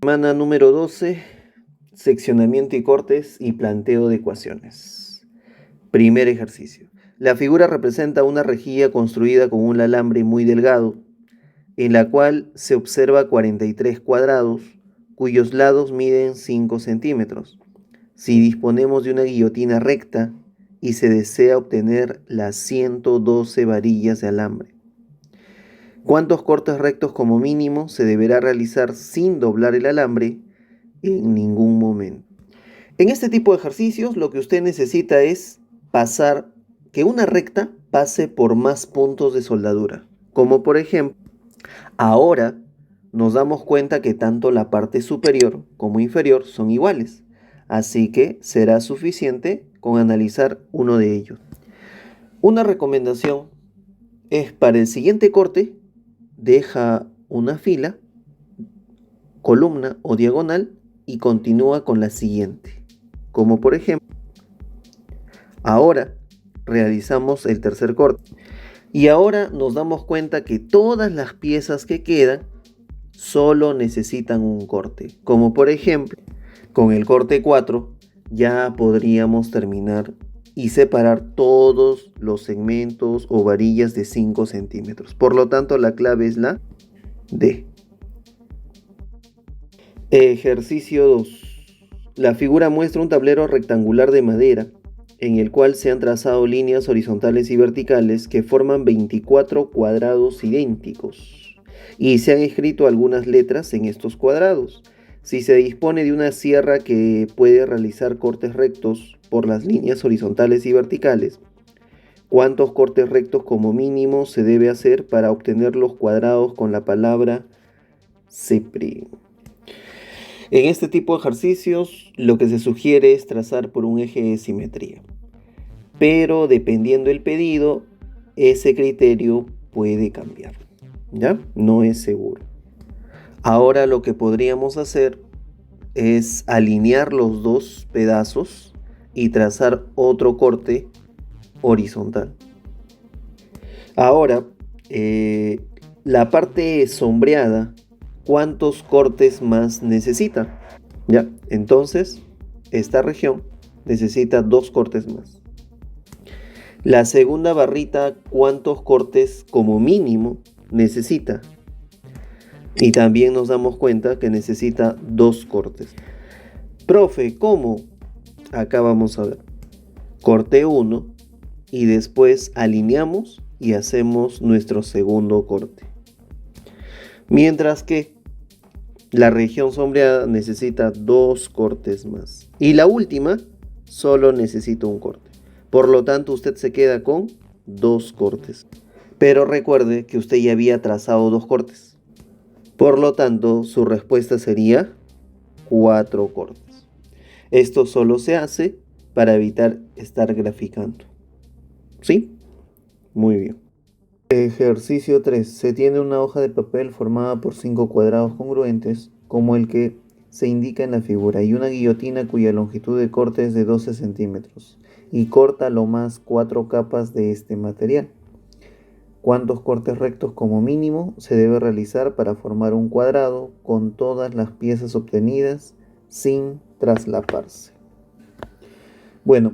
Semana número 12, seccionamiento y cortes y planteo de ecuaciones. Primer ejercicio. La figura representa una rejilla construida con un alambre muy delgado, en la cual se observa 43 cuadrados, cuyos lados miden 5 centímetros. Si disponemos de una guillotina recta y se desea obtener las 112 varillas de alambre, ¿cuántos cortes rectos como mínimo se deberá realizar sin doblar el alambre en ningún momento? En este tipo de ejercicios lo que usted necesita es que una recta pase por más puntos de soldadura. Como por ejemplo, ahora nos damos cuenta que tanto la parte superior como inferior son iguales. Así que será suficiente con analizar uno de ellos. Una recomendación es para el siguiente corte, deja una fila, columna o diagonal y continúa con la siguiente. Como por ejemplo, ahora realizamos el tercer corte. Y ahora nos damos cuenta que todas las piezas que quedan solo necesitan un corte. Como por ejemplo, con el corte 4 ya podríamos terminar y separar todos los segmentos o varillas de 5 centímetros. Por lo tanto, la clave es la D. Ejercicio 2. La figura muestra un tablero rectangular de madera en el cual se han trazado líneas horizontales y verticales que forman 24 cuadrados idénticos y se han escrito algunas letras en estos cuadrados. Si se dispone de una sierra que puede realizar cortes rectos por las líneas horizontales y verticales, ¿cuántos cortes rectos como mínimo se debe hacer para obtener los cuadrados con la palabra CEPRI? En este tipo de ejercicios, lo que se sugiere es trazar por un eje de simetría. Pero dependiendo del pedido, ese criterio puede cambiar. ¿Ya? No es seguro. Ahora lo que podríamos hacer es alinear los dos pedazos y trazar otro corte horizontal. Ahora, la parte sombreada, ¿cuántos cortes más necesita? Ya, entonces, esta región necesita 2 cortes más. La segunda barrita, ¿cuántos cortes como mínimo necesita? Y también nos damos cuenta que necesita 2 cortes. Profe, ¿cómo? Acá vamos a ver. Corte 1 y después alineamos y hacemos nuestro segundo corte. Mientras que la región sombreada necesita 2 cortes más. Y la última solo necesita un corte. Por lo tanto, usted se queda con 2 cortes. Pero recuerde que usted ya había trazado 2 cortes. Por lo tanto, su respuesta sería 4 cortes. Esto solo se hace para evitar estar graficando. ¿Sí? Muy bien. Ejercicio 3. Se tiene una hoja de papel formada por 5 cuadrados congruentes, como el que se indica en la figura, y una guillotina cuya longitud de corte es de 12 centímetros, y corta lo más 4 capas de este material. ¿Cuántos cortes rectos como mínimo se debe realizar para formar un cuadrado con todas las piezas obtenidas sin traslaparse? Bueno,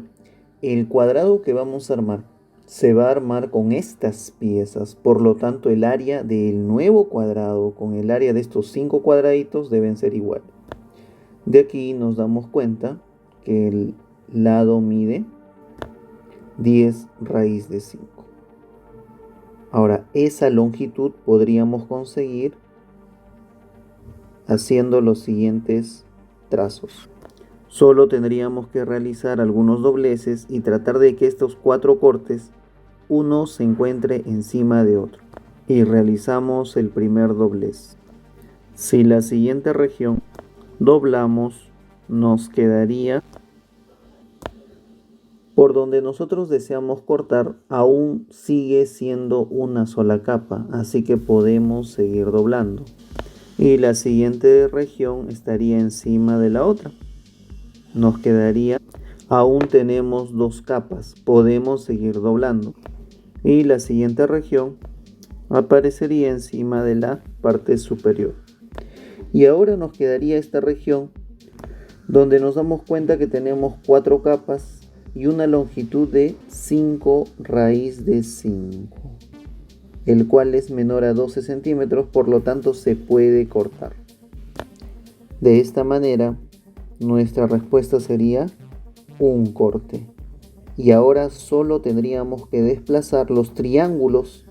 el cuadrado que vamos a armar se va a armar con estas piezas, por lo tanto el área del nuevo cuadrado con el área de estos 5 cuadraditos deben ser iguales. De aquí nos damos cuenta que el lado mide 10 raíz de 5. Ahora, esa longitud podríamos conseguir haciendo los siguientes trazos. Solo tendríamos que realizar algunos dobleces y tratar de que estos 4 cortes, uno se encuentre encima de otro. Y realizamos el primer doblez. Si la siguiente región doblamos, nos quedaría por donde nosotros deseamos cortar, aún sigue siendo una sola capa, así que podemos seguir doblando. Y la siguiente región estaría encima de la otra. Nos quedaría, aún tenemos 2 capas, podemos seguir doblando. Y la siguiente región aparecería encima de la parte superior. Y ahora nos quedaría esta región donde nos damos cuenta que tenemos 4 capas y una longitud de 5 raíz de 5, el cual es menor a 12 centímetros, por lo tanto se puede cortar. De esta manera, nuestra respuesta sería un corte. Y ahora solo tendríamos que desplazar los triángulos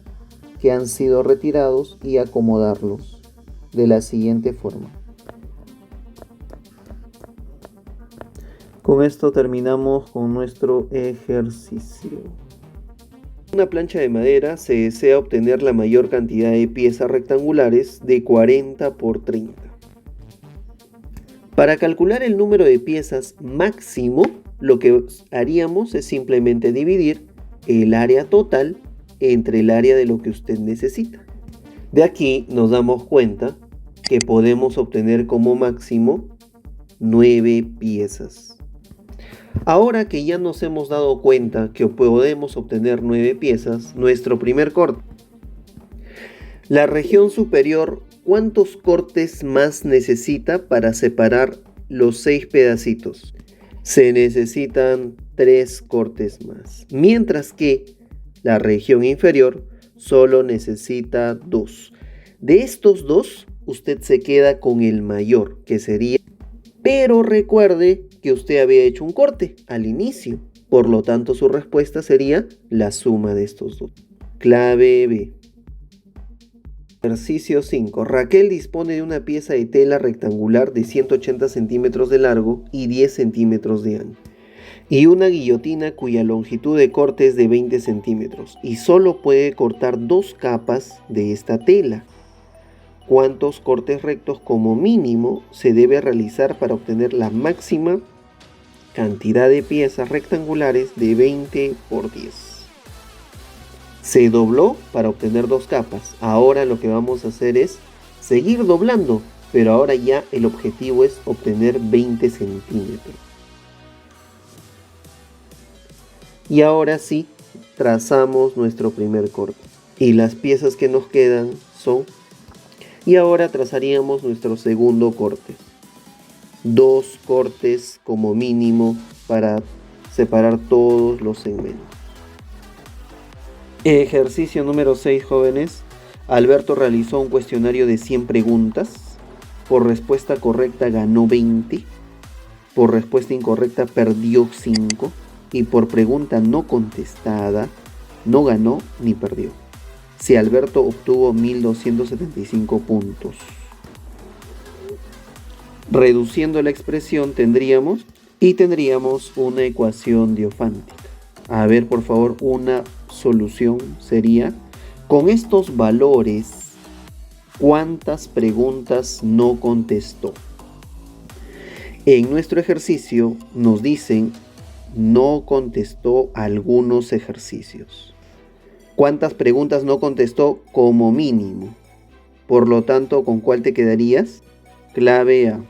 que han sido retirados y acomodarlos de la siguiente forma. Con esto terminamos con nuestro ejercicio. En una plancha de madera se desea obtener la mayor cantidad de piezas rectangulares de 40 por 30. Para calcular el número de piezas máximo, lo que haríamos es simplemente dividir el área total entre el área de lo que usted necesita. De aquí nos damos cuenta que podemos obtener como máximo 9 piezas. Ahora que ya nos hemos dado cuenta que podemos obtener 9 piezas, nuestro primer corte. La región superior, ¿cuántos cortes más necesita para separar los 6 pedacitos? Se necesitan 3 cortes más. Mientras que la región inferior solo necesita 2. De estos 2, usted se queda con el mayor, que sería... Pero recuerde que usted había hecho un corte al inicio. Por lo tanto, su respuesta sería la suma de estos 2. Clave B. Ejercicio 5. Raquel dispone de una pieza de tela rectangular de 180 centímetros de largo y 10 centímetros de ancho, y una guillotina cuya longitud de corte es de 20 centímetros, y solo puede cortar 2 capas de esta tela. ¿Cuántos cortes rectos como mínimo se debe realizar para obtener la máxima cantidad de piezas rectangulares de 20 por 10? Se dobló para obtener 2 capas. Ahora lo que vamos a hacer es seguir doblando, pero ahora ya el objetivo es obtener 20 centímetros. Y ahora sí, trazamos nuestro primer corte. Y las piezas que nos quedan son... Y ahora trazaríamos nuestro segundo corte. 2 cortes como mínimo para separar todos los segmentos. Ejercicio número 6, jóvenes. Alberto realizó un cuestionario de 100 preguntas. Por respuesta correcta ganó 20. Por respuesta incorrecta perdió 5. Y por pregunta no contestada no ganó ni perdió. Si Alberto obtuvo 1275 puntos. Reduciendo la expresión tendríamos una ecuación diofántica. A ver, por favor, una solución sería: con estos valores, ¿cuántas preguntas no contestó? En nuestro ejercicio nos dicen no contestó algunos ejercicios. ¿Cuántas preguntas no contestó como mínimo? Por lo tanto, ¿con cuál te quedarías? Clave A.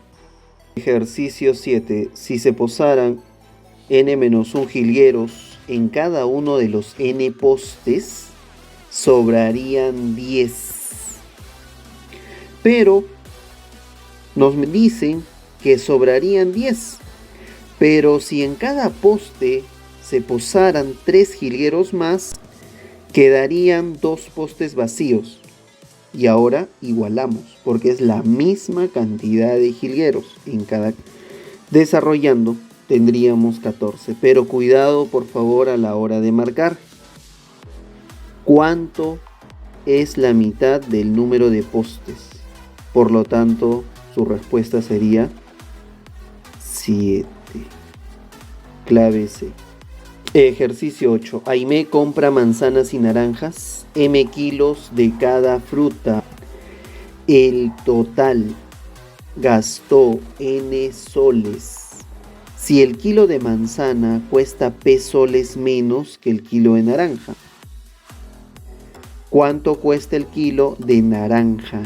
Ejercicio 7. Si se posaran n-1 jilgueros en cada uno de los n postes, sobrarían 10. Pero nos dicen que sobrarían 10. Pero si en cada poste se posaran 3 jilgueros más, quedarían 2 postes vacíos. Y ahora igualamos, porque es la misma cantidad de jilgueros en cada. Desarrollando, tendríamos 14. Pero cuidado, por favor, a la hora de marcar. ¿Cuánto es la mitad del número de postes? Por lo tanto, su respuesta sería 7. Clave C. Ejercicio 8. Aimé compra manzanas y naranjas, m kilos de cada fruta. El total gastó n soles. Si el kilo de manzana cuesta p soles menos que el kilo de naranja, ¿cuánto cuesta el kilo de naranja?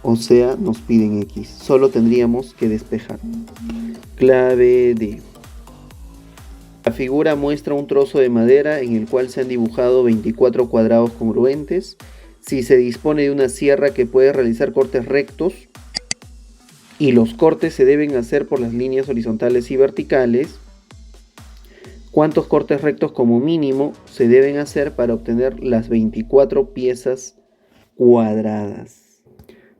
O sea, nos piden X. Solo tendríamos que despejar. Clave D. La figura muestra un trozo de madera en el cual se han dibujado 24 cuadrados congruentes. Si se dispone de una sierra que puede realizar cortes rectos, y los cortes se deben hacer por las líneas horizontales y verticales, ¿cuántos cortes rectos como mínimo se deben hacer para obtener las 24 piezas cuadradas?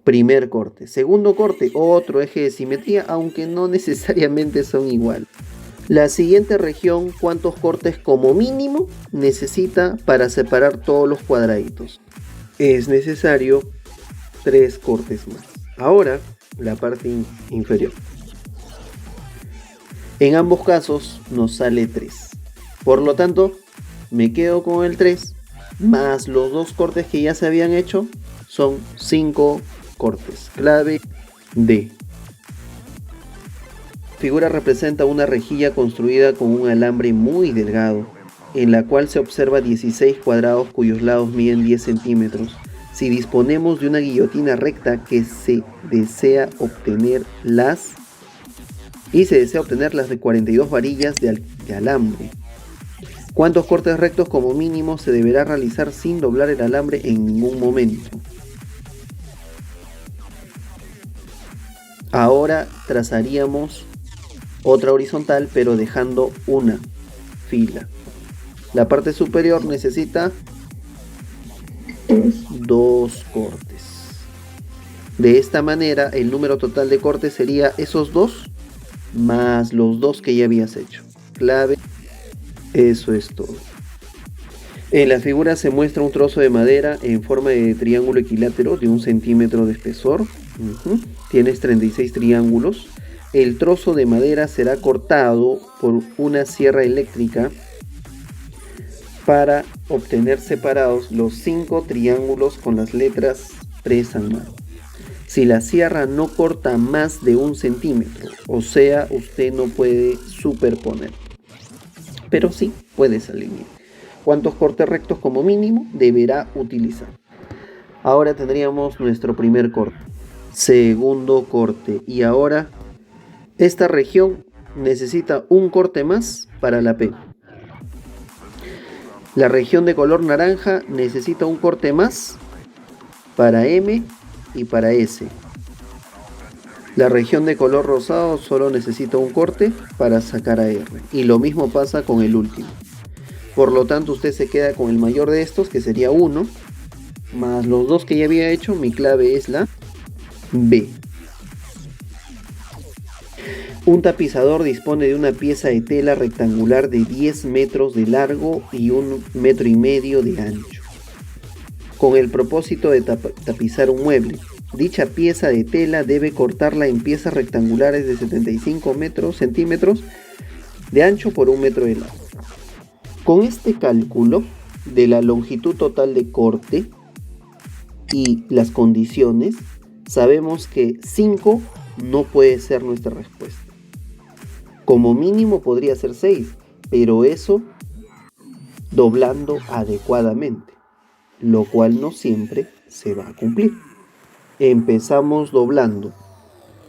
Primer corte. Segundo corte, otro eje de simetría, aunque no necesariamente son iguales. La siguiente región, ¿cuántos cortes como mínimo necesita para separar todos los cuadraditos? Es necesario 3 cortes más. Ahora, la parte inferior. En ambos casos nos sale 3. Por lo tanto, me quedo con el 3 más los 2 cortes que ya se habían hecho. Son 5 cortes. Clave D. La figura representa una rejilla construida con un alambre muy delgado, en la cual se observa 16 cuadrados cuyos lados miden 10 centímetros. Si disponemos de una guillotina recta que se desea obtener las de 42 varillas de alambre, ¿cuántos cortes rectos como mínimo se deberá realizar sin doblar el alambre en ningún momento? Ahora trazaríamos otra horizontal, pero dejando una fila. La parte superior necesita 2 cortes. De esta manera, el número total de cortes sería esos 2 más los 2 que ya habías hecho. Clave, eso es todo. En la figura se muestra un trozo de madera en forma de triángulo equilátero de 1 centímetro de espesor. Tienes 36 triángulos. El trozo de madera será cortado por una sierra eléctrica para obtener separados los 5 triángulos con las letras presas. Si la sierra no corta más de 1 centímetro, o sea, usted no puede superponer, pero sí puedes alinear. ¿Cuántos cortes rectos como mínimo deberá utilizar? Ahora tendríamos nuestro primer corte, segundo corte, y ahora esta región necesita un corte más para la P. La región de color naranja necesita un corte más para M y para S. La región de color rosado solo necesita un corte para sacar a R. Y lo mismo pasa con el último. Por lo tanto, usted se queda con el mayor de estos, que sería 1, más los 2 que ya había hecho. Mi clave es la B. Un tapizador dispone de una pieza de tela rectangular de 10 metros de largo y 1,5 metros de ancho, con el propósito de tapizar un mueble. Dicha pieza de tela debe cortarla en piezas rectangulares de 75 centímetros de ancho por 1 metro de largo. Con este cálculo de la longitud total de corte y las condiciones, sabemos que 5 no puede ser nuestra respuesta. Como mínimo podría ser 6, pero eso doblando adecuadamente, lo cual no siempre se va a cumplir. Empezamos doblando.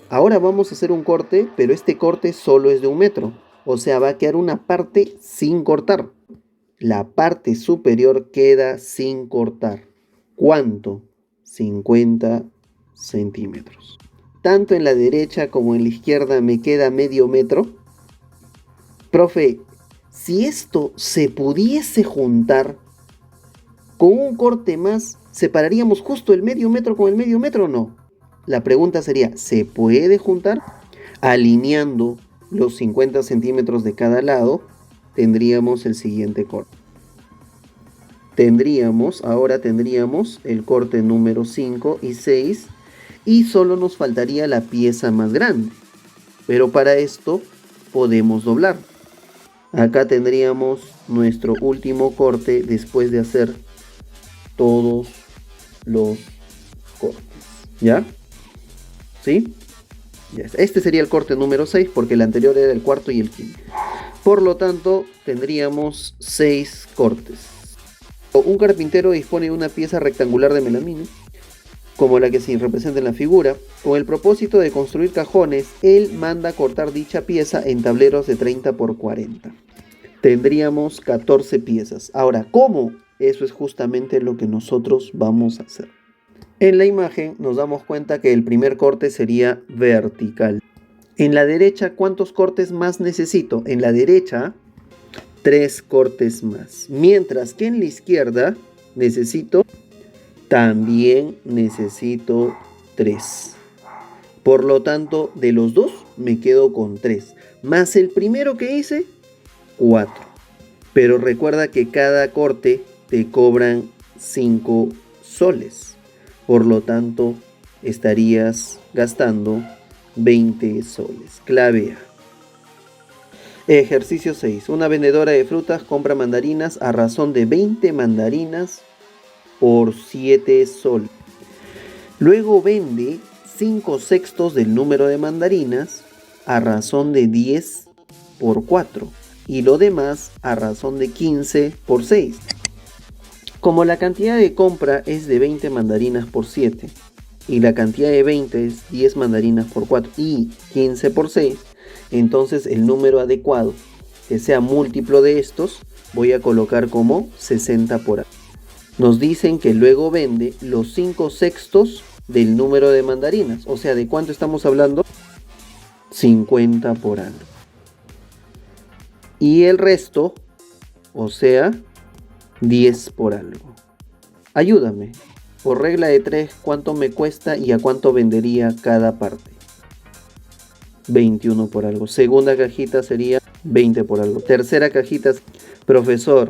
Ahora vamos a hacer un corte, pero este corte solo es de 1 metro. O sea, va a quedar una parte sin cortar. La parte superior queda sin cortar. ¿Cuánto? 50 centímetros. Tanto en la derecha como en la izquierda me queda medio metro. Profe, si esto se pudiese juntar con un corte más, ¿separaríamos justo el medio metro con el medio metro o no? La pregunta sería, ¿se puede juntar? Alineando los 50 centímetros de cada lado, tendríamos el siguiente corte. Ahora tendríamos el corte número 5 y 6 y solo nos faltaría la pieza más grande. Pero para esto podemos doblar. Acá tendríamos nuestro último corte después de hacer todos los cortes. ¿Ya? ¿Sí? Ya está. Este sería el corte número 6 porque el anterior era el cuarto y el quinto. Por lo tanto, tendríamos 6 cortes. Un carpintero dispone de una pieza rectangular de melamina, como la que se representa en la figura. Con el propósito de construir cajones, él manda cortar dicha pieza en tableros de 30 por 40. Tendríamos 14 piezas. Ahora, ¿cómo? Eso es justamente lo que nosotros vamos a hacer. En la imagen nos damos cuenta que el primer corte sería vertical. En la derecha, ¿cuántos cortes más necesito? En la derecha, 3 cortes más. Mientras que en la izquierda también necesito 3. Por lo tanto, de los dos me quedo con 3. Más el primero que hice, 4. Pero recuerda que cada corte te cobran 5 soles. Por lo tanto, estarías gastando 20 soles. Clave A. Ejercicio 6. Una vendedora de frutas compra mandarinas a razón de 20 mandarinas por 7 soles. Luego vende 5/6 del número de mandarinas a razón de 10 por 4 y lo demás a razón de 15 por 6. Como la cantidad de compra es de 20 mandarinas por 7 y la cantidad de 20 es 10 mandarinas por 4 y 15 por 6, entonces el número adecuado que sea múltiplo de estos voy a colocar como 60 por A. Nos dicen que luego vende los 5/6 del número de mandarinas. O sea, ¿de cuánto estamos hablando? 50 por algo. Y el resto, o sea, 10 por algo. Ayúdame. Por regla de 3, ¿cuánto me cuesta y a cuánto vendería cada parte? 21 por algo. Segunda cajita sería 20 por algo. Tercera cajita, profesor,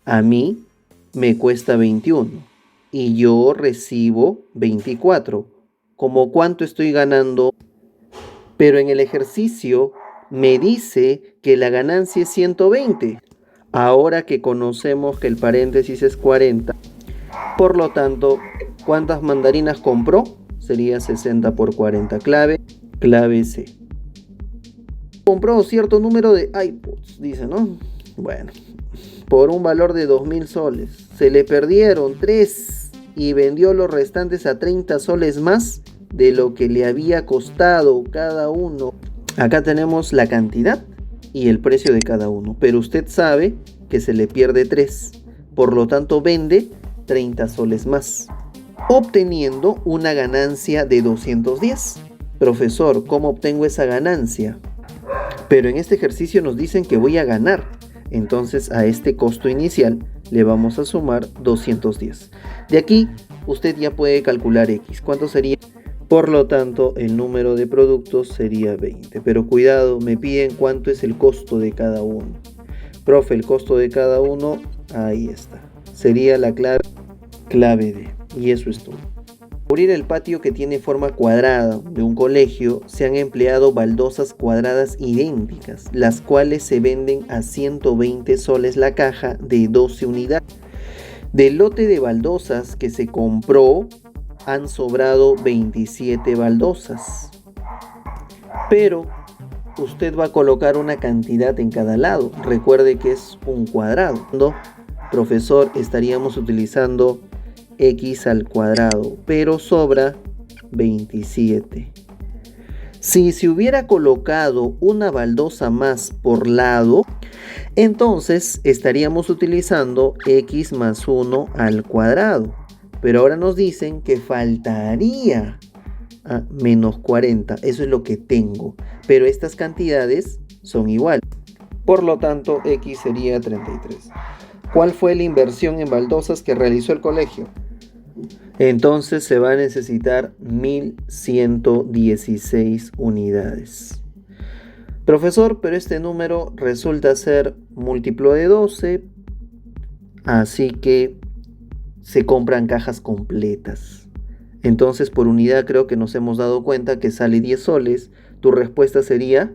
a mí me cuesta 21 y yo recibo 24. ¿Cómo cuánto estoy ganando? Pero en el ejercicio me dice que la ganancia es 120. Ahora que conocemos que el paréntesis es 40, por lo tanto, ¿cuántas mandarinas compró? Sería 60 por 40. Clave C. Compró cierto número de iPods, dice, ¿no? Bueno, por un valor de 2.000 soles. Se le perdieron 3 y vendió los restantes a 30 soles más de lo que le había costado cada uno. Acá tenemos la cantidad y el precio de cada uno, pero usted sabe que se le pierde 3. Por lo tanto, vende 30 soles más, obteniendo una ganancia de 210. Profesor, ¿cómo obtengo esa ganancia? Pero en este ejercicio nos dicen que voy a ganar. Entonces a este costo inicial le vamos a sumar 210. De aquí usted ya puede calcular X. ¿Cuánto sería? Por lo tanto, el número de productos sería 20. Pero cuidado, me piden cuánto es el costo de cada uno. Profe, el costo de cada uno, ahí está. Sería la clave D. Y eso es todo. Para cubrir el patio que tiene forma cuadrada de un colegio, se han empleado baldosas cuadradas idénticas, las cuales se venden a 120 soles la caja de 12 unidades. Del lote de baldosas que se compró, han sobrado 27 baldosas. Pero usted va a colocar una cantidad en cada lado. Recuerde que es un cuadrado. Profesor, estaríamos utilizando x al cuadrado, pero sobra 27. Si se hubiera colocado una baldosa más por lado, entonces estaríamos utilizando x más 1 al cuadrado. Pero ahora nos dicen que faltaría menos 40. Eso es lo que tengo. Pero estas cantidades son iguales. Por lo tanto, x sería 33. ¿Cuál fue la inversión en baldosas que realizó el colegio? Entonces se va a necesitar 1116 unidades. Profesor, pero este número resulta ser múltiplo de 12, así que se compran cajas completas. Entonces por unidad creo que nos hemos dado cuenta que sale 10 soles. Tu respuesta sería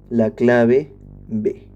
la clave B.